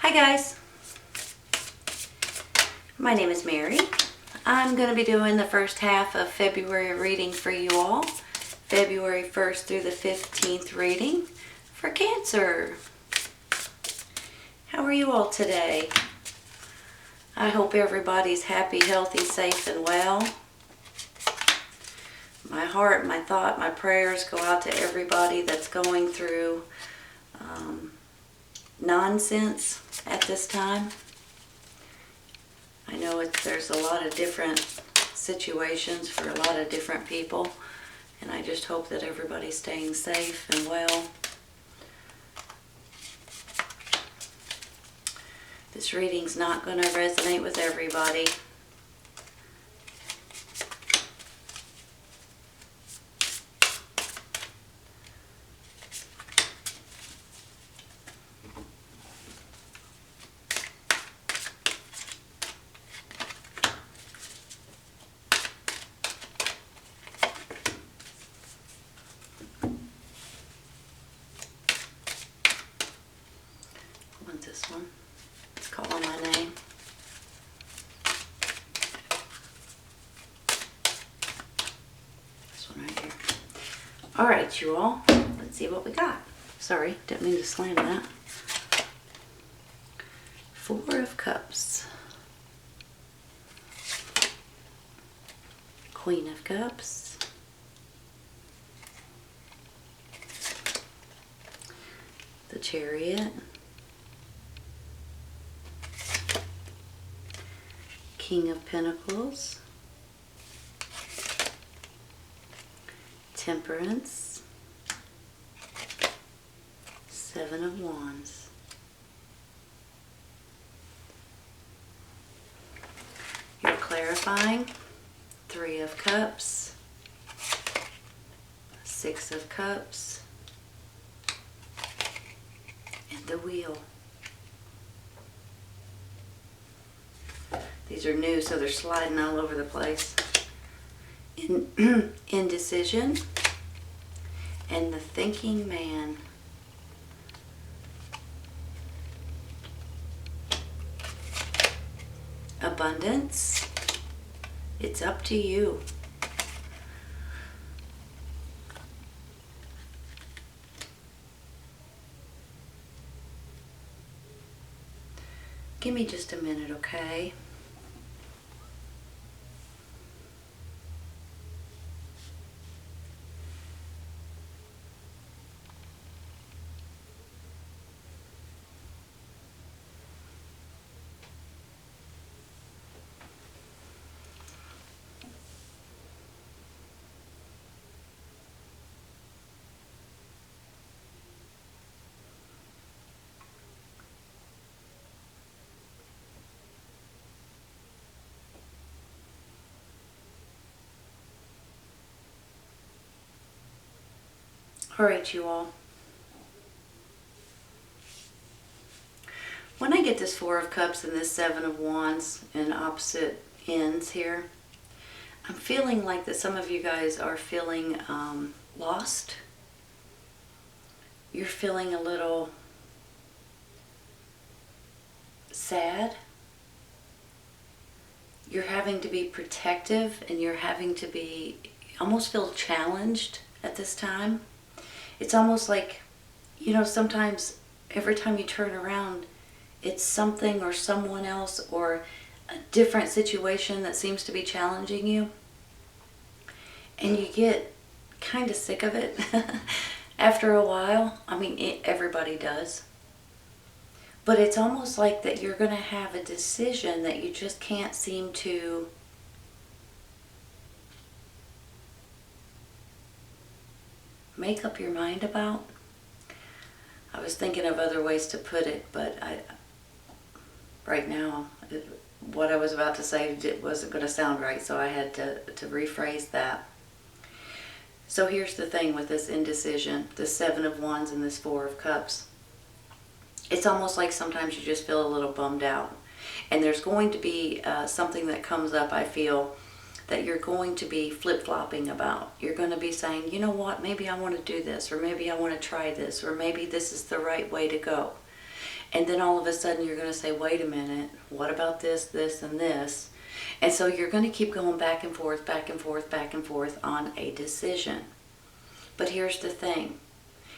Hi guys, my name is Mary. I'm going to be doing the first half of February reading for you all. February 1st through the 15th reading for Cancer. How are you all today? I hope everybody's happy, healthy, safe, and well. My heart, my thought, my prayers go out to everybody that's going through nonsense at this time. I know there's a lot of different situations for a lot of different people, and I just hope that everybody's staying safe and well. This reading's not going to resonate with everybody. This one. It's calling my name. This one right here. Alright, you all. Let's see what we got. Sorry, didn't mean to slam that. Four of Cups. Queen of Cups. The Chariot. King of Pentacles, Temperance, Seven of Wands. You're clarifying, Three of Cups, Six of Cups, and the Wheel. These are new, so they're sliding all over the place. Indecision and the Thinking Man. Abundance. It's up to you. Give me just a minute, okay? Alright, you all. When I get this Four of Cups and this Seven of Wands in opposite ends here, I'm feeling like that some of you guys are feeling lost. You're feeling a little sad. You're having to be protective, and you're having to be, almost feel challenged at this time. It's almost like, you know, sometimes every time you turn around, it's something or someone else or a different situation that seems to be challenging you. And you get kind of sick of it after a while. I mean, everybody does. But it's almost like that you're going to have a decision that you just can't seem to make up your mind about. I was thinking of other ways to put it, but right now, what I was about to say wasn't going to sound right, so I had to rephrase that. So here's the thing with this indecision, the Seven of Wands and this Four of Cups. It's almost like sometimes you just feel a little bummed out. And there's going to be something that comes up, I feel, that you're going to be flip-flopping about. You're going to be saying, you know what, maybe I want to do this, or maybe I want to try this, or maybe this is the right way to go. And then all of a sudden you're going to say, wait a minute, what about this, this, and this? And so you're going to keep going back and forth, back and forth, back and forth on a decision. But here's the thing.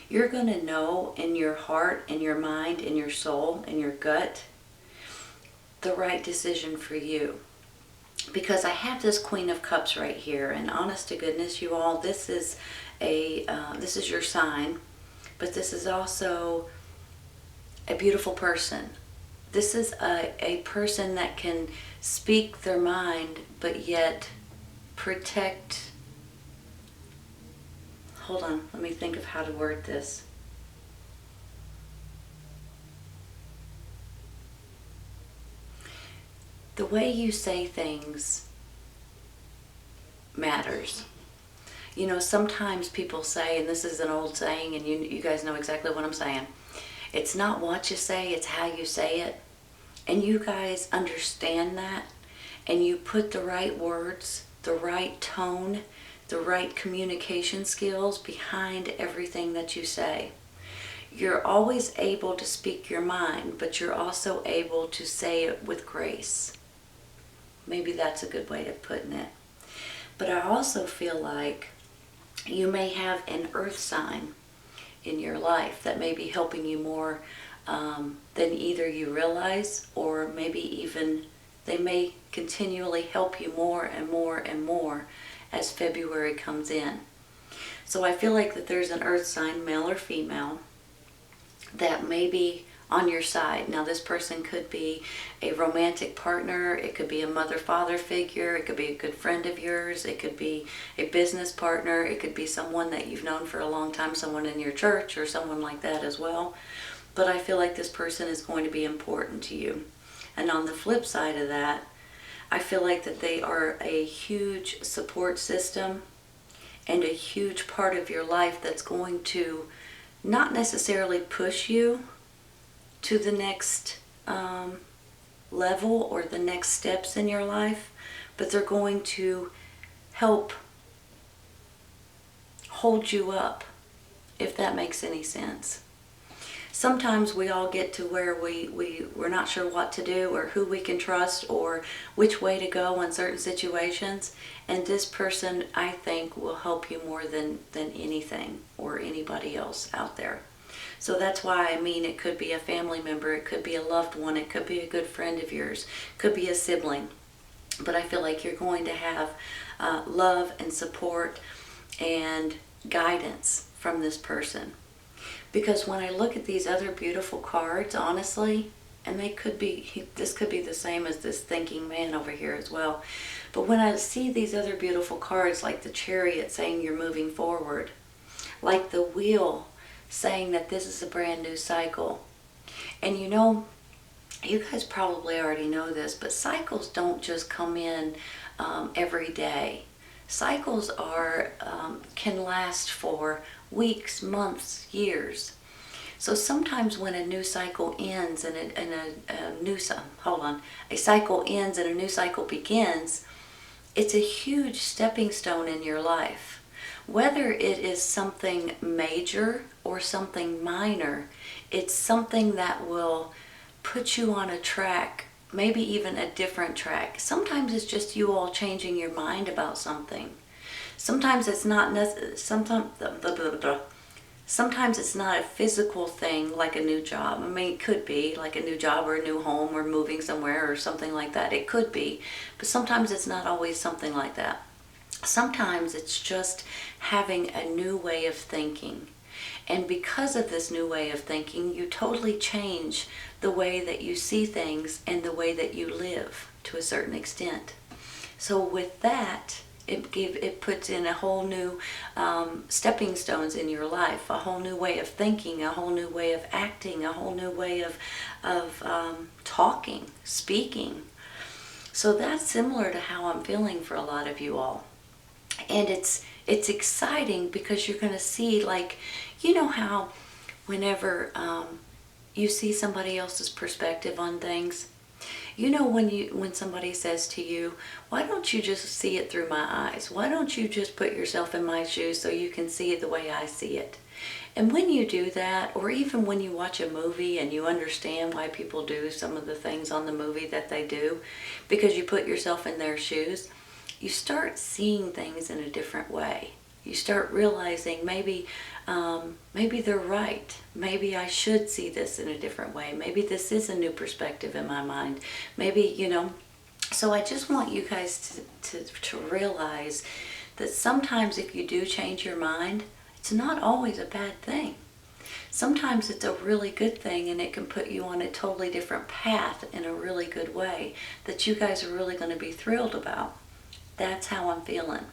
You're going to know in your heart, in your mind, in your soul, in your gut, the right decision for you. Because I have this Queen of Cups right here, and honest to goodness, you all, this is your sign, but this is also a beautiful person. This is a person that can speak their mind, but yet protect. Hold on, let me think of how to word this. The way you say things matters. You know, sometimes people say, and this is an old saying, and you guys know exactly what I'm saying. It's not what you say, it's how you say it. And you guys understand that, and you put the right words, the right tone, the right communication skills behind everything that you say. You're always able to speak your mind, but you're also able to say it with grace. Maybe that's a good way of putting it. But I also feel like you may have an earth sign in your life that may be helping you more than either you realize, or maybe even they may continually help you more and more and more as February comes in. So I feel like that there's an earth sign, male or female, that may be on your side. Now this person could be a romantic partner, it could be a mother-father figure, it could be a good friend of yours, it could be a business partner, it could be someone that you've known for a long time, someone in your church or someone like that as well. But I feel like this person is going to be important to you. And on the flip side of that, I feel like that they are a huge support system and a huge part of your life that's going to not necessarily push you to the next level or the next steps in your life, but they're going to help hold you up, if that makes any sense. Sometimes we all get to where we're not sure what to do or who we can trust or which way to go in certain situations, and this person, I think, will help you more than anything or anybody else out there. So that's why, I mean, it could be a family member, it could be a loved one, it could be a good friend of yours, it could be a sibling. But I feel like you're going to have love and support and guidance from this person. Because when I look at these other beautiful cards, honestly, and they could be, this could be the same as this thinking man over here as well. But when I see these other beautiful cards, like the Chariot saying you're moving forward, like the Wheel saying that this is a brand new cycle. And you know, you guys probably already know this, but cycles don't just come in every day. Cycles are can last for weeks, months, years. So sometimes when a new cycle ends and a cycle ends and a new cycle begins, it's a huge stepping stone in your life. Whether it is something major or something minor, it's something that will put you on a track, maybe even a different track. Sometimes it's just you all changing your mind about something. Sometimes it's not sometimes it's not a physical thing like a new job. I mean, it could be like a new job or a new home or moving somewhere or something like that. It could be, but sometimes it's not always something like that. Sometimes it's just having a new way of thinking. And because of this new way of thinking, you totally change the way that you see things and the way that you live to a certain extent. So with that, it puts in a whole new stepping stones in your life, a whole new way of thinking, a whole new way of acting, a whole new way of talking, speaking. So that's similar to how I'm feeling for a lot of you all. And it's exciting because you're going to see, like, you know how whenever you see somebody else's perspective on things, you know, when somebody says to you, why don't you just see it through my eyes? Why don't you just put yourself in my shoes so you can see it the way I see it? And when you do that, or even when you watch a movie and you understand why people do some of the things on the movie that they do, because you put yourself in their shoes, you start seeing things in a different way. You start realizing maybe they're right. Maybe I should see this in a different way. Maybe this is a new perspective in my mind. Maybe, So I just want you guys to realize that sometimes if you do change your mind, it's not always a bad thing. Sometimes it's a really good thing, and it can put you on a totally different path in a really good way that you guys are really going to be thrilled about. That's how I'm feeling.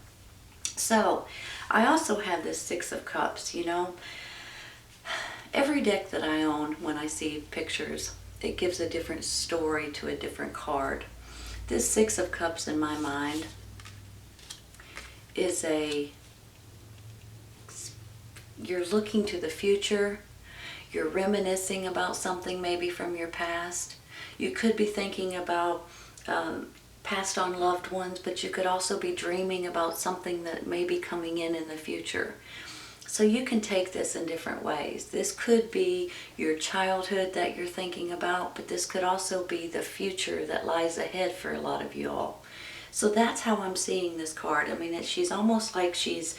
So, I also have this Six of Cups, Every deck that I own, when I see pictures, it gives a different story to a different card. This Six of Cups in my mind is you're looking to the future, you're reminiscing about something maybe from your past. You could be thinking about passed on loved ones, but you could also be dreaming about something that may be coming in the future. So you can take this in different ways. This could be your childhood that you're thinking about, but this could also be the future that lies ahead for a lot of you all. So that's how I'm seeing this card. I mean, she's almost like she's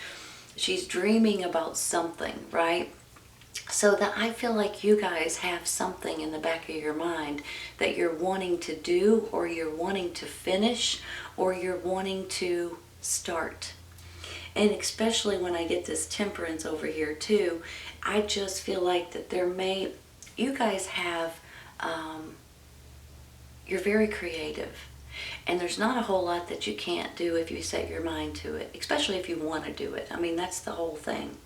dreaming about something, right? So that I feel like you guys have something in the back of your mind that you're wanting to do, or you're wanting to finish, or you're wanting to start. And especially when I get this Temperance over here too, I just feel like that you guys have, you're very creative. And there's not a whole lot that you can't do if you set your mind to it, especially if you want to do it. I mean, that's the whole thing.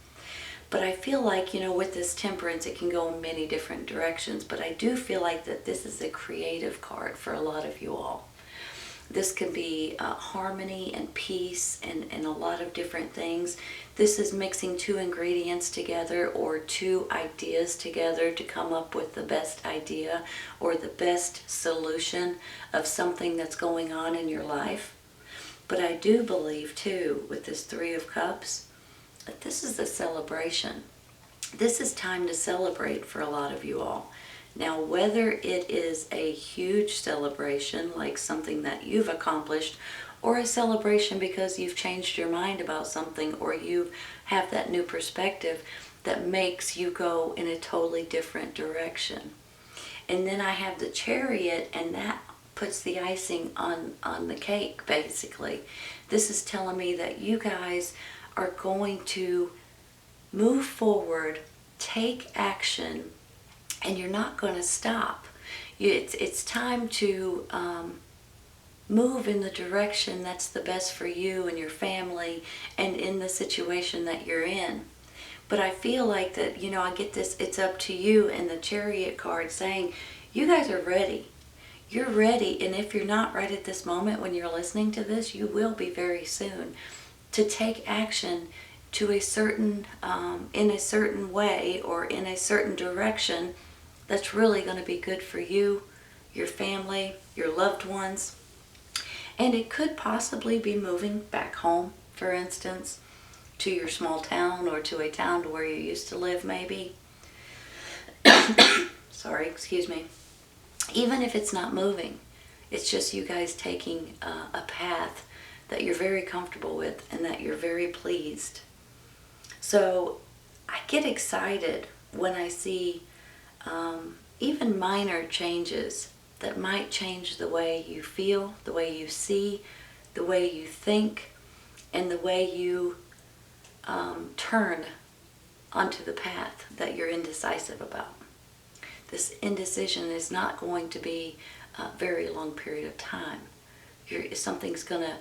But I feel like, with this Temperance, it can go in many different directions. But I do feel like that this is a creative card for a lot of you all. This can be harmony and peace and a lot of different things. This is mixing two ingredients together or two ideas together to come up with the best idea or the best solution of something that's going on in your life. But I do believe too, with this Three of Cups, that this is a celebration. This is time to celebrate for a lot of you all. Now, whether it is a huge celebration, like something that you've accomplished, or a celebration because you've changed your mind about something, or you have that new perspective that makes you go in a totally different direction. And then I have the Chariot, and that puts the icing on the cake, basically. This is telling me that you guys are going to move forward, take action, and you're not going to stop. It's time to move in the direction that's the best for you and your family and in the situation that you're in. But I feel like that, I get this, it's up to you, and the Chariot card saying, you guys are ready. You're ready, and if you're not right at this moment when you're listening to this, you will be very soon, to take action to a certain, in a certain way or in a certain direction that's really going to be good for you, your family, your loved ones. And it could possibly be moving back home, for instance, to your small town or to a town to where you used to live maybe. Sorry, excuse me. Even if it's not moving, it's just you guys taking a path that you're very comfortable with and that you're very pleased. So I get excited when I see even minor changes that might change the way you feel, the way you see, the way you think, and the way you turn onto the path that you're indecisive about. This indecision is not going to be a very long period of time. Something's gonna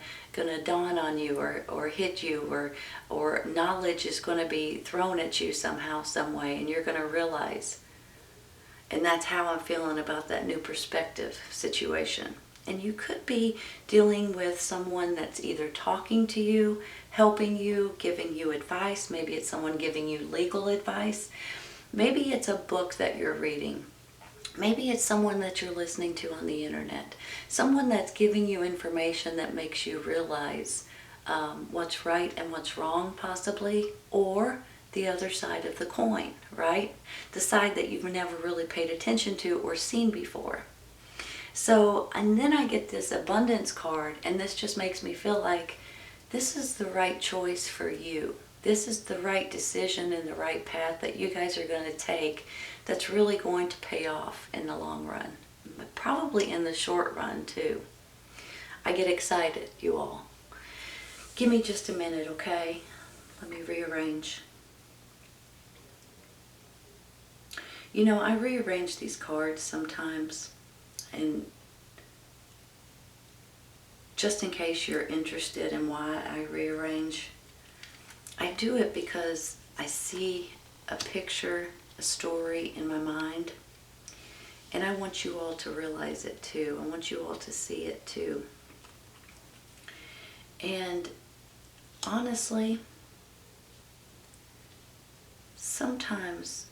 dawn on you or hit you or knowledge is gonna be thrown at you somehow, some way, and you're gonna realize. And that's how I'm feeling about that new perspective situation. And you could be dealing with someone that's either talking to you, helping you, giving you advice. Maybe it's someone giving you legal advice. Maybe it's a book that you're reading. Maybe it's someone that you're listening to on the internet. Someone that's giving you information that makes you realize what's right and what's wrong, possibly. Or the other side of the coin, right? The side that you've never really paid attention to or seen before. So, and then I get this abundance card, and this just makes me feel like this is the right choice for you. This is the right decision and the right path that you guys are going to take that's really going to pay off in the long run, but probably in the short run too. I get excited, you all. Give me just a minute, okay? Let me rearrange. You know, I rearrange these cards sometimes, and just in case you're interested in why I rearrange, I do it because I see a picture, a story in my mind, and I want you all to realize it too. I want you all to see it too. And honestly, sometimes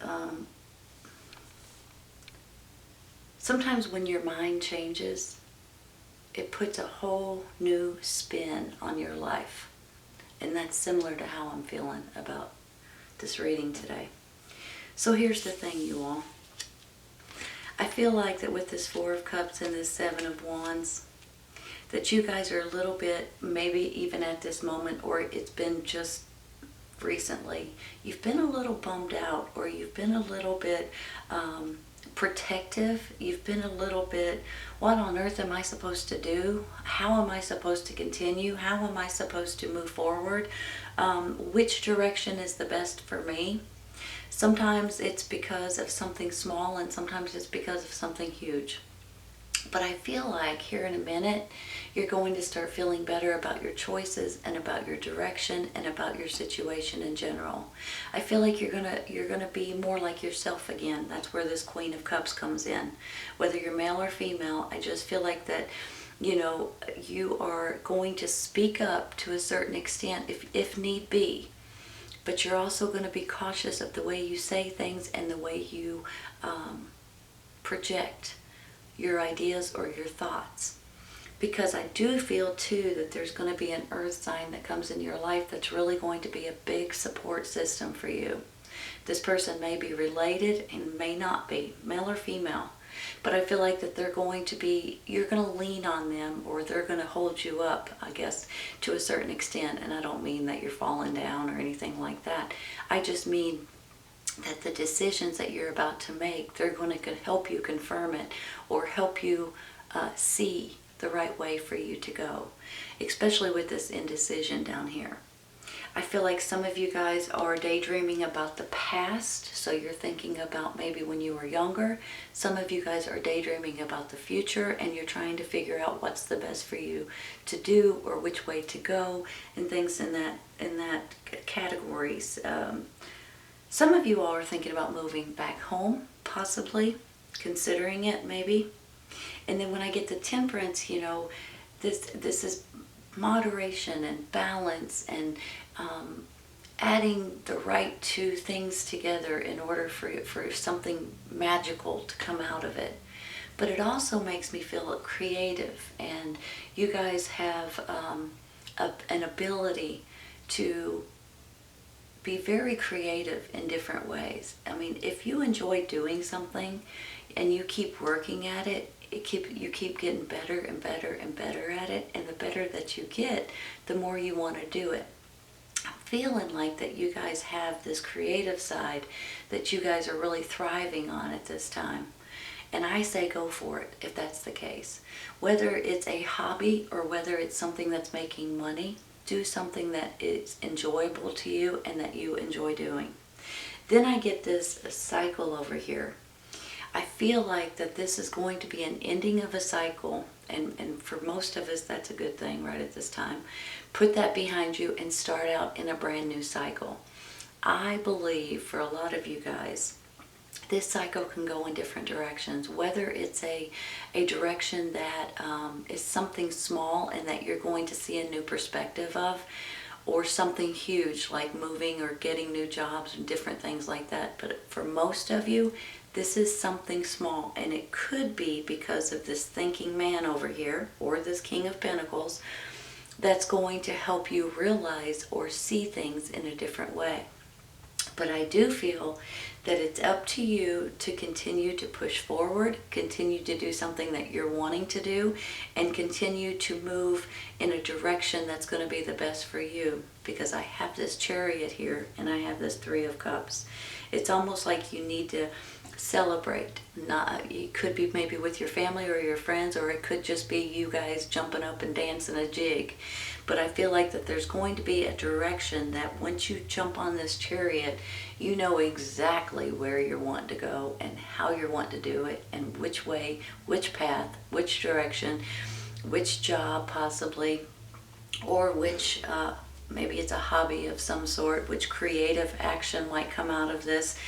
when your mind changes, it puts a whole new spin on your life. And that's similar to how I'm feeling about this reading today. So here's the thing, you all. I feel like that with this Four of Cups and this Seven of Wands, that you guys are a little bit, maybe even at this moment, or it's been just recently, you've been a little bummed out, or you've been a little bit protective. You've been a little bit, what on earth am I supposed to do? How am I supposed to continue? How am I supposed to move forward? Which direction is the best for me? Sometimes it's because of something small, and sometimes it's because of something huge. But I feel like here in a minute, you're going to start feeling better about your choices and about your direction and about your situation in general. I feel like you're gonna be more like yourself again. That's where this Queen of Cups comes in. Whether you're male or female, I just feel like that, you know, you are going to speak up to a certain extent if need be. But you're also going to be cautious of the way you say things and the way you project your ideas or your thoughts. Because I do feel too that there's going to be an earth sign that comes in your life that's really going to be a big support system for you. This person may be related and may not be, male or female. But I feel like that they're going to be, you're going to lean on them, or they're going to hold you up, I guess, to a certain extent. And I don't mean that you're falling down or anything like that. I just mean that the decisions that you're about to make, they're going to help you confirm it or help you see the right way for you to go, especially with this indecision down here. I feel like some of you guys are daydreaming about the past, so you're thinking about maybe when you were younger. Some of you guys are daydreaming about the future, and you're trying to figure out what's the best for you to do or which way to go, and things in that categories. Some of you all are thinking about moving back home, possibly considering it, maybe. And then when I get the Temperance, you know, this is moderation and balance and adding the right two things together in order for something magical to come out of it. But it also makes me feel creative, and you guys have an ability to be very creative in different ways. I mean, if you enjoy doing something and you keep working at it, you keep getting better and better and better at it, and the better that you get, the more you want to do it. I'm feeling like that you guys have this creative side that you guys are really thriving on at this time. And I say go for it if that's the case. Whether it's a hobby or whether it's something that's making money, do something that is enjoyable to you and that you enjoy doing. Then I get this cycle over here. I feel like that this is going to be an ending of a cycle, and for most of us that's a good thing right at this time. Put that behind you and start out in a brand new cycle. I believe for a lot of you guys, this cycle can go in different directions, whether it's a direction that is something small and that you're going to see a new perspective of, or something huge like moving or getting new jobs and different things like that. But for most of you, this is something small, and it could be because of this thinking man over here, or this King of Pentacles, that's going to help you realize or see things in a different way. But I do feel that it's up to you to continue to push forward, continue to do something that you're wanting to do, and continue to move in a direction that's going to be the best for you. Because I have this Chariot here, and I have this Three of Cups. It's almost like you need to celebrate. Not, it could be maybe with your family or your friends, or it could just be you guys jumping up and dancing a jig. But I feel like that there's going to be a direction that once you jump on this Chariot, you know exactly where you're wanting to go and how you're wanting to do it, and which way, which path, which direction, which job possibly, or which maybe it's a hobby of some sort, which creative action might come out of this.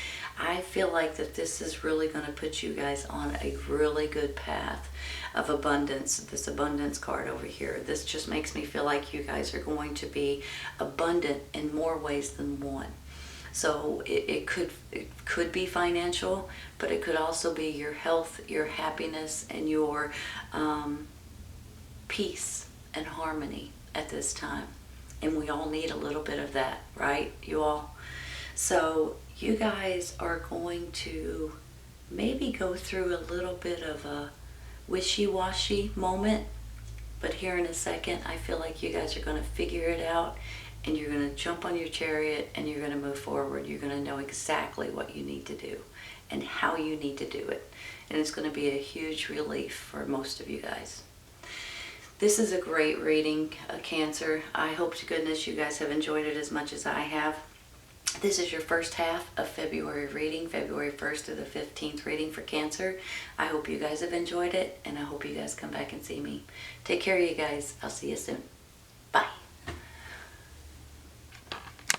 I feel like that this is really going to put you guys on a really good path of abundance. This abundance card over here, this just makes me feel like you guys are going to be abundant in more ways than one. So it could be financial, but it could also be your health, your happiness, and your peace and harmony at this time. And we all need a little bit of that, right, you all? So you guys are going to maybe go through a little bit of a wishy-washy moment, but here in a second, I feel like you guys are going to figure it out, and you're going to jump on your Chariot, and you're going to move forward. You're going to know exactly what you need to do and how you need to do it. And it's going to be a huge relief for most of you guys. This is a great reading, Cancer. I hope to goodness you guys have enjoyed it as much as I have. This is your first half of February reading, February 1st to the 15th reading for Cancer. I hope you guys have enjoyed it, and I hope you guys come back and see me. Take care of you guys. I'll see you soon.